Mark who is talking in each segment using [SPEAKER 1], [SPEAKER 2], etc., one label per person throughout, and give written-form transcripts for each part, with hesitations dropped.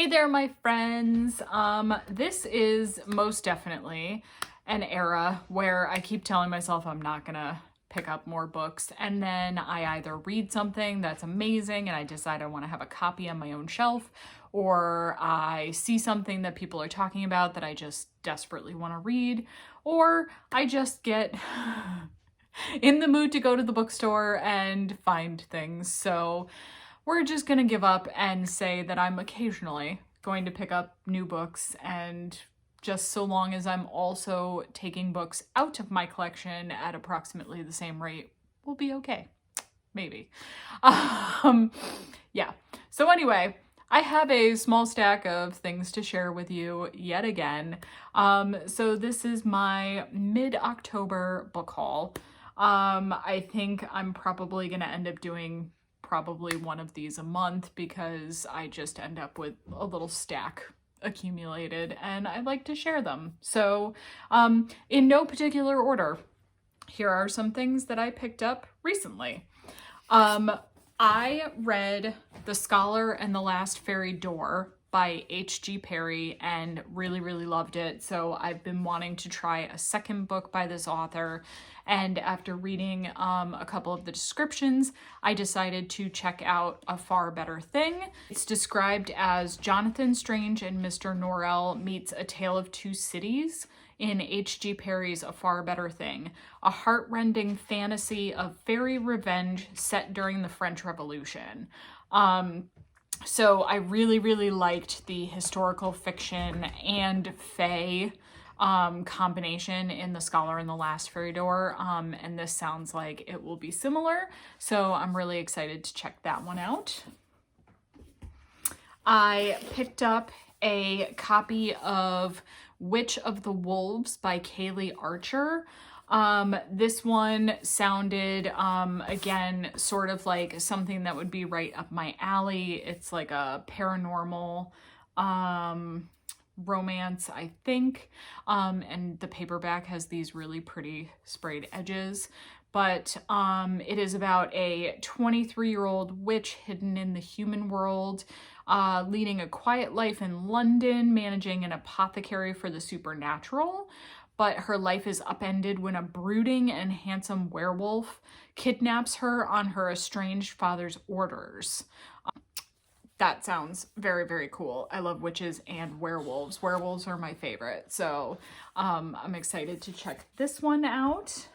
[SPEAKER 1] Hey there, my friends. This is most definitely an era where I keep telling myself I'm not gonna pick up more books, and then I either read something that's amazing and I decide I want to have a copy on my own shelf, or I see something that people are talking about that I just desperately want to read, or I just get in the mood to go to the bookstore and find things. So we're just gonna give up and say that I'm occasionally going to pick up new books, and just so long as I'm also taking books out of my collection at approximately the same rate, we'll be okay. Maybe. Um, yeah. So anyway, I have a small stack of things to share with you yet again. So this is my mid-October book haul. I think I'm probably going to end up doing probably one of these a month because I just end up with a little stack accumulated and I like to share them. So in no particular order, here are some things that I picked up recently. I read The Scholar and the Last Fairy Door by H.G. Perry and really loved it. So I've been wanting to try a second book by this author. And after reading a couple of the descriptions, I decided to check out A Far Better Thing. It's described as Jonathan Strange and Mr. Norrell meets A Tale of Two Cities in H.G. Perry's A Far Better Thing, a heartrending fantasy of fairy revenge set during the French Revolution. So I really liked the historical fiction and fae combination in The Scholar and the Last Fairy Door, and this sounds like it will be similar, so I'm really excited to check that one out. I picked up a copy of Witch of the Wolves by Kaylee Archer. This one sounded, again, sort of like something that would be right up my alley. It's like a paranormal, romance, I think. And the paperback has these really pretty sprayed edges. But it is about a 23-year-old witch hidden in the human world, leading a quiet life in London, managing an apothecary for the supernatural. But her life is upended when a brooding and handsome werewolf kidnaps her on her estranged father's orders. That sounds very cool. I love witches and werewolves. Werewolves are my favorite, so I'm excited to check this one out.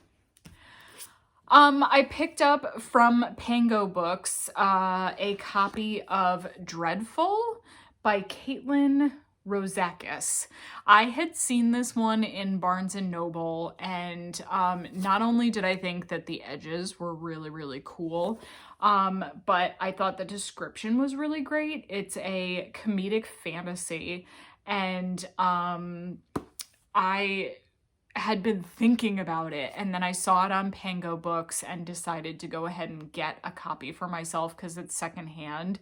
[SPEAKER 1] I picked up from Pango Books a copy of Dreadful by Caitlin Rosakis. I had seen this one in Barnes & Noble, and not only did I think that the edges were really cool, but I thought the description was really great. It's a comedic fantasy, and I had been thinking about it, and then I saw it on Pango Books and decided to go ahead and get a copy for myself because it's secondhand.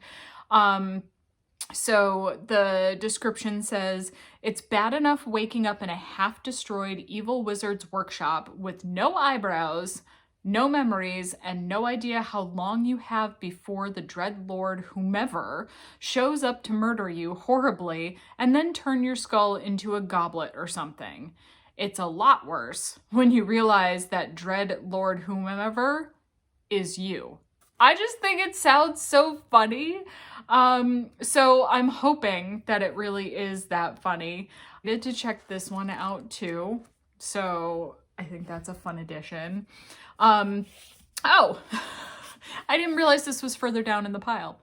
[SPEAKER 1] So the description says, it's bad enough waking up in a half-destroyed evil wizard's workshop with no eyebrows, no memories, and no idea how long you have before the dread lord whomever shows up to murder you horribly and then turn your skull into a goblet or something. It's a lot worse when you realize that dread lord whomever is you. I just think it sounds so funny. So I'm hoping that it really is that funny. I did to check this one out too. So I think that's a fun addition. Oh, I didn't realize this was further down in the pile.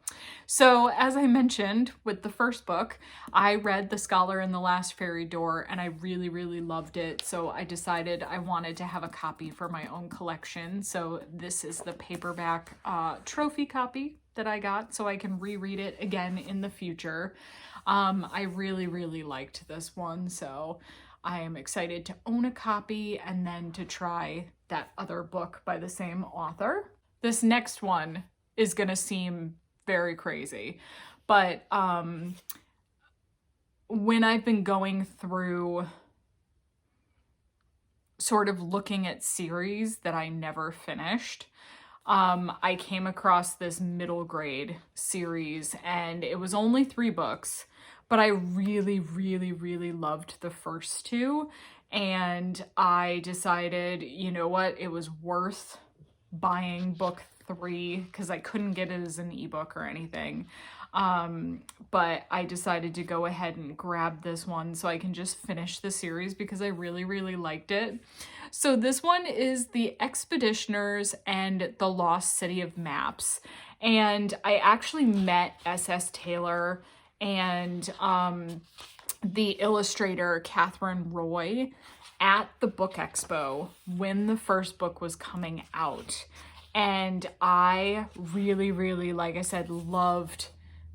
[SPEAKER 1] So as I mentioned with the first book, I read The Scholar and the Last Fairy Door, and I really loved it. So I decided I wanted to have a copy for my own collection. So this is the paperback trophy copy that I got, so I can reread it again in the future. I really liked this one, so I am excited to own a copy and then to try that other book by the same author. This next one is gonna seem very crazy, but when I've been going through sort of looking at series that I never finished, I came across this middle grade series, and it was only 3 books, but I really, really, really loved the first 2. And I decided, you know what, it was worth buying book 3 because I couldn't get it as an ebook or anything. But I decided to go ahead and grab this one so I can just finish the series because I really, really liked it. So this one is The Expeditioners and the Lost City of Maps. And I actually met S.S. Taylor and the illustrator Catherine Roy at the book expo when the first book was coming out. And I really, really, like I said, loved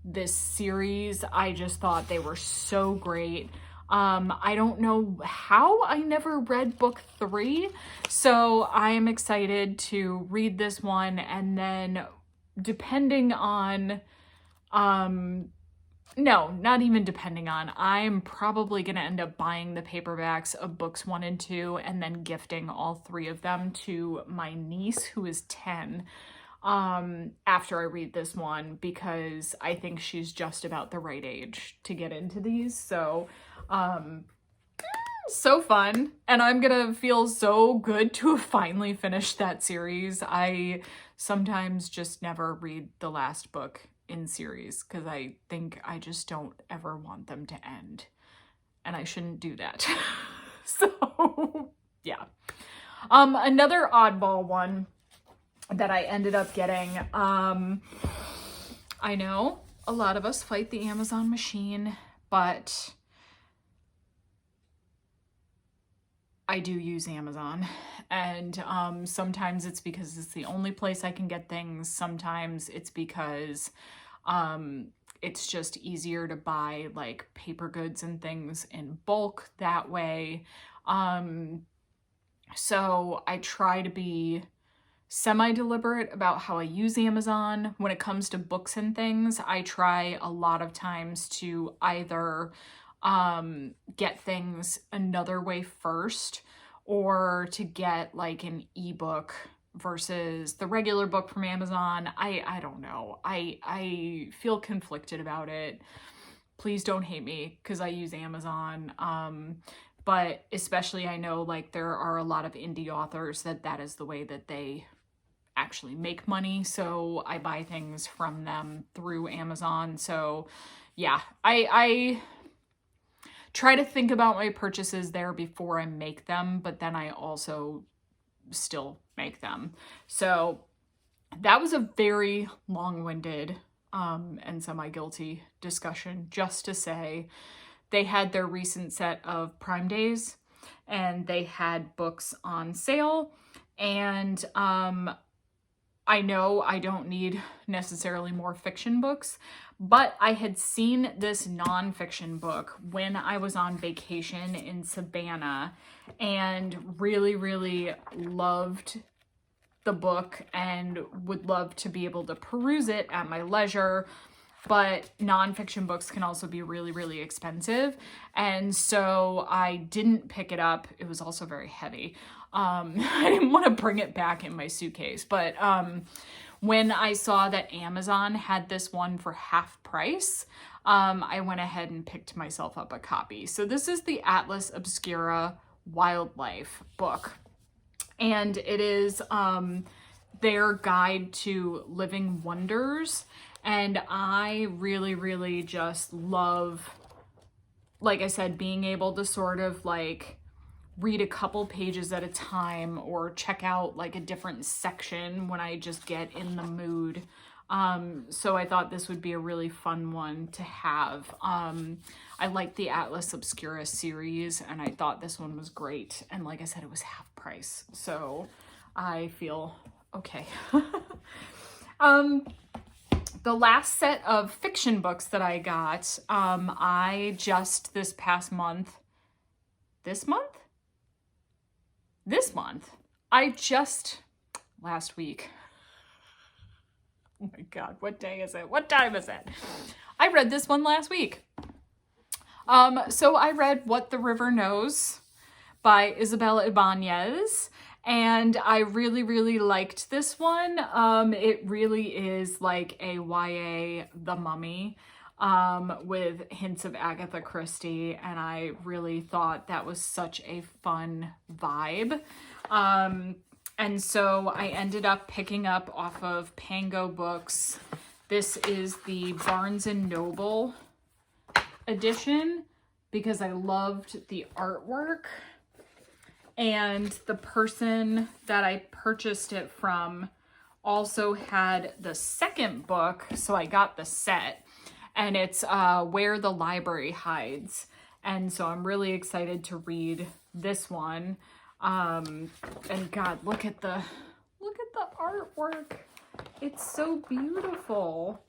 [SPEAKER 1] this series. I just thought they were so great. I don't know how I never read book 3, so I am excited to read this one, and then depending on, no, not even depending on, I'm probably going to end up buying the paperbacks of books 1 and 2 and then gifting all 3 of them to my niece, who is 10, after I read this one, because I think she's just about the right age to get into these. So, so fun. And I'm gonna feel so good to have finally finished that series. I sometimes just never read the last book in series because I think I just don't ever want them to end. And I shouldn't do that. So, yeah. Another oddball one that I ended up getting. I know a lot of us fight the Amazon machine, but I do use Amazon, and sometimes it's because it's the only place I can get things. Sometimes it's because it's just easier to buy like paper goods and things in bulk that way. So I try to be semi-deliberate about how I use Amazon. When it comes to books and things, I try a lot of times to either get things another way first, or to get like an ebook versus the regular book from Amazon. I don't know. I feel conflicted about it. Please don't hate me because I use Amazon. But especially I know like there are a lot of indie authors that is the way that they actually make money. So I buy things from them through Amazon. So yeah, I try to think about my purchases there before I make them, but then I also still make them. So that was a very long-winded and semi-guilty discussion, just to say they had their recent set of Prime Days and they had books on sale. And I know I don't need necessarily more fiction books, but I had seen this nonfiction book when I was on vacation in Savannah and really, really loved the book and would love to be able to peruse it at my leisure. But nonfiction books can also be really, really expensive. And so I didn't pick it up. It was also very heavy. I didn't want to bring it back in my suitcase. But when I saw that Amazon had this one for half price, I went ahead and picked myself up a copy. So this is the Atlas Obscura Wildlife book. And it is their guide to living wonders. And I really, really just love, like I said, being able to sort of like read a couple pages at a time or check out like a different section when I just get in the mood. So I thought this would be a really fun one to have. I like the Atlas Obscura series and I thought this one was great. And like I said, it was half price. So I feel okay. The last set of fiction books that I got, I just this past month, last week. Oh my God, what day is it? What time is it? I read this one last week. So I read What the River Knows by Isabel Ibanez. and I really, really liked this one. It really is like a YA The Mummy, with hints of Agatha Christie, and I really thought that was such a fun vibe. And so I ended up picking up off of Pango Books. This is the Barnes & Noble edition because I loved the artwork. And the person that I purchased it from also had the second book, so I got the set. And it's Where the Library Hides. And so I'm really excited to read this one. And God, look at the artwork. It's so beautiful.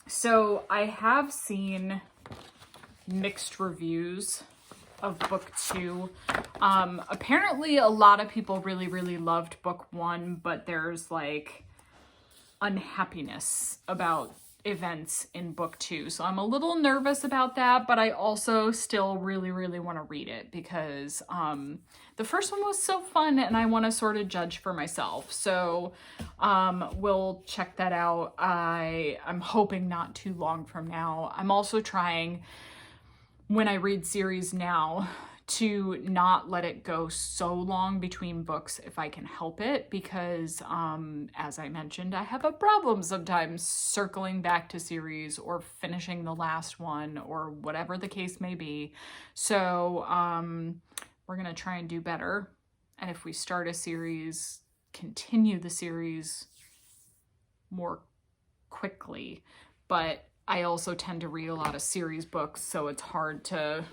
[SPEAKER 1] So I have seen mixed reviews of book 2. Apparently a lot of people really, really loved book 1, but there's like unhappiness about events in book 2. So I'm a little nervous about that, but I also still really, really want to read it because the first one was so fun and I want to sort of judge for myself. So we'll check that out. I'm hoping not too long from now. I'm also trying, when I read series now, to not let it go so long between books if I can help it, because as I mentioned, I have a problem sometimes circling back to series or finishing the last one or whatever the case may be. So we're gonna try and do better, and if we start a series, continue the series more quickly. But I also tend to read a lot of series books, so it's hard to,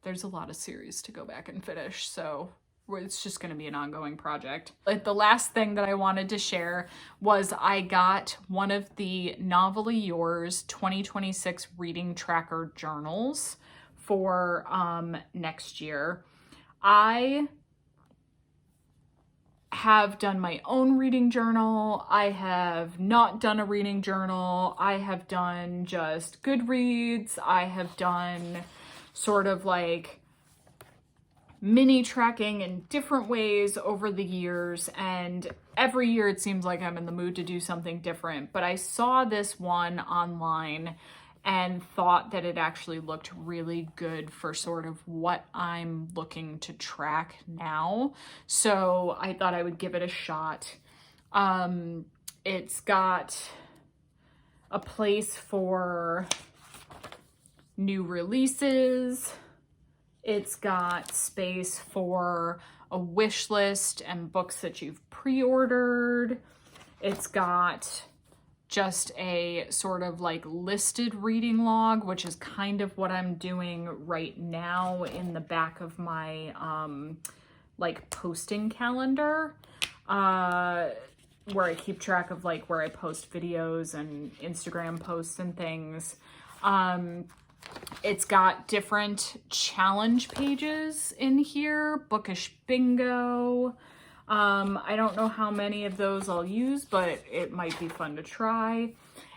[SPEAKER 1] there's a lot of series to go back and finish, so it's just going to be an ongoing project. Like, the last thing that I wanted to share was I got one of the Novelly Yours 2026 reading tracker journals for next year. I have done my own reading journal. I have not done a reading journal. I have done just Goodreads. I have done sort of like mini tracking in different ways over the years, and every year it seems like I'm in the mood to do something different. But I saw this one online and thought that it actually looked really good for sort of what I'm looking to track now. So I thought I would give it a shot. It's got a place for new releases. It's got space for a wish list and books that you've pre-ordered. It's got just a sort of like listed reading log, which is kind of what I'm doing right now in the back of my like posting calendar, where I keep track of like where I post videos and Instagram posts and things. It's got different challenge pages in here, bookish bingo. I don't know how many of those I'll use, but it might be fun to try.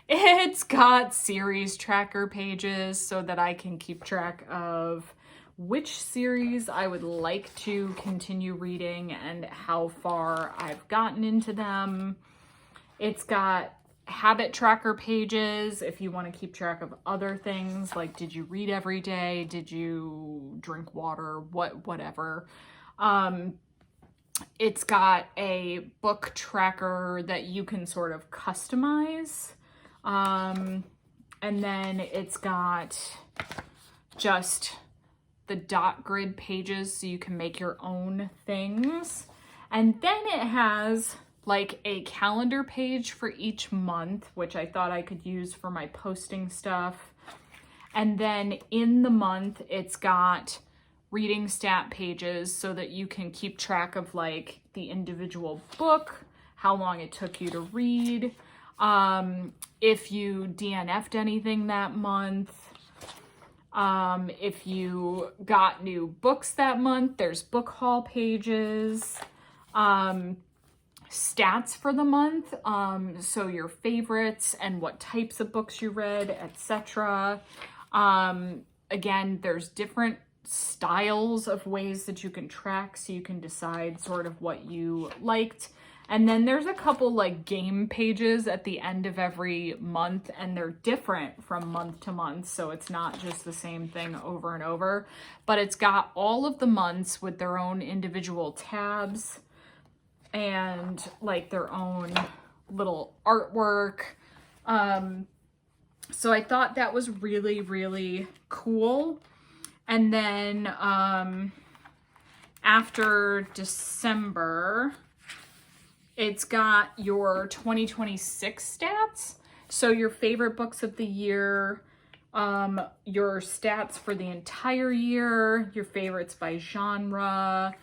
[SPEAKER 1] It's got series tracker pages so that I can keep track of which series I would like to continue reading and how far I've gotten into them. It's got habit tracker pages if you want to keep track of other things, like did you read every day, did you drink water, whatever. It's got a book tracker that you can sort of customize, and then it's got just the dot grid pages so you can make your own things. And then it has like a calendar page for each month, which I thought I could use for my posting stuff. And then in the month, it's got reading stat pages so that you can keep track of like the individual book, how long it took you to read, if you DNF'd anything that month, if you got new books that month, there's book haul pages, stats for the month, so your favorites and what types of books you read, etc. Again, there's different styles of ways that you can track so you can decide sort of what you liked. And then there's a couple like game pages at the end of every month, and they're different from month to month. So it's not just the same thing over and over, but it's got all of the months with their own individual tabs and like their own little artwork. So I thought that was really, really cool. And then after December, it's got your 2026 stats. So your favorite books of the year, your stats for the entire year, your favorites by genre,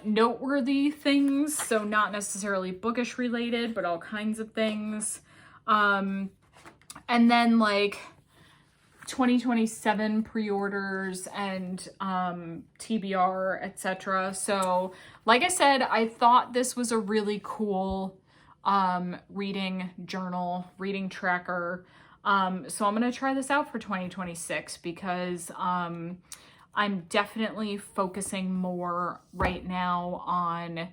[SPEAKER 1] noteworthy things. So not necessarily bookish related, but all kinds of things. And then like 2027 pre-orders and TBR, etc. So like I said, I thought this was a really cool reading journal, reading tracker. So I'm going to try this out for 2026 because I'm definitely focusing more right now on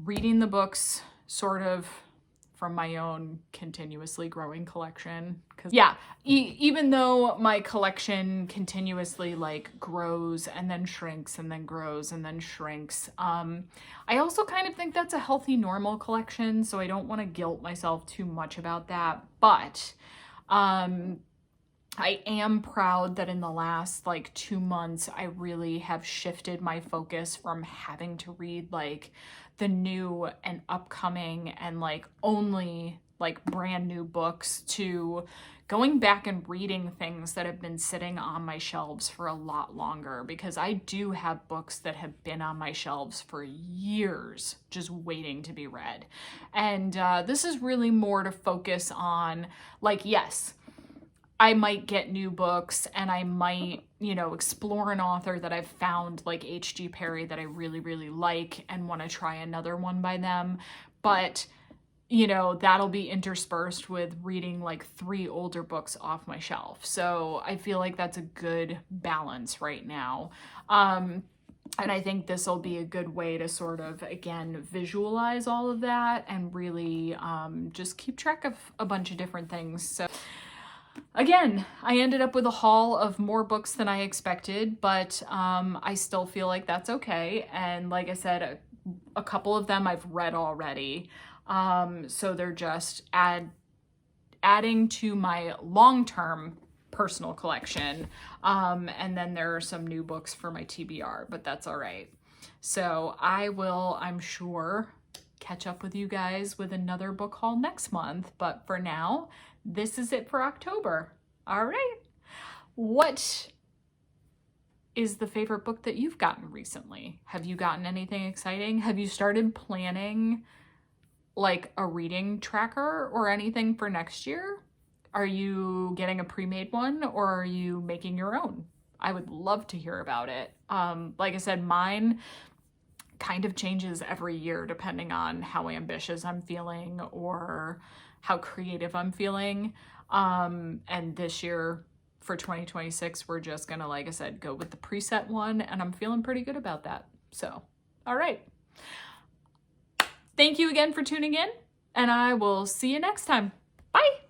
[SPEAKER 1] reading the books sort of from my own continuously growing collection. Because yeah, even though my collection continuously like grows and then shrinks and then grows and then shrinks, I also kind of think that's a healthy, normal collection. So I don't want to guilt myself too much about that. But I am proud that in the last like 2 months, I really have shifted my focus from having to read like the new and upcoming and like only like brand new books to going back and reading things that have been sitting on my shelves for a lot longer, because I do have books that have been on my shelves for years just waiting to be read. And this is really more to focus on like, yes, I might get new books and I might, you know, explore an author that I've found like H.G. Perry that I really, really like and want to try another one by them. But, you know, that'll be interspersed with reading like 3 older books off my shelf. So I feel like that's a good balance right now. And I think this will be a good way to sort of, again, visualize all of that and really just keep track of a bunch of different things. So again, I ended up with a haul of more books than I expected, but I still feel like that's okay. And like I said, a couple of them I've read already. So they're just adding to my long-term personal collection. And then there are some new books for my TBR, but that's all right. So I will, I'm sure, catch up with you guys with another book haul next month. But for now, this is it for October. All right. What is the favorite book that you've gotten recently? Have you gotten anything exciting? Have you started planning like a reading tracker or anything for next year? Are you getting a pre-made one or are you making your own? I would love to hear about it. Like I said, mine kind of changes every year depending on how ambitious I'm feeling or how creative I'm feeling. And this year for 2026, we're just gonna, like I said, go with the preset one, and I'm feeling pretty good about that. So, all right. Thank you again for tuning in, and I will see you next time. Bye.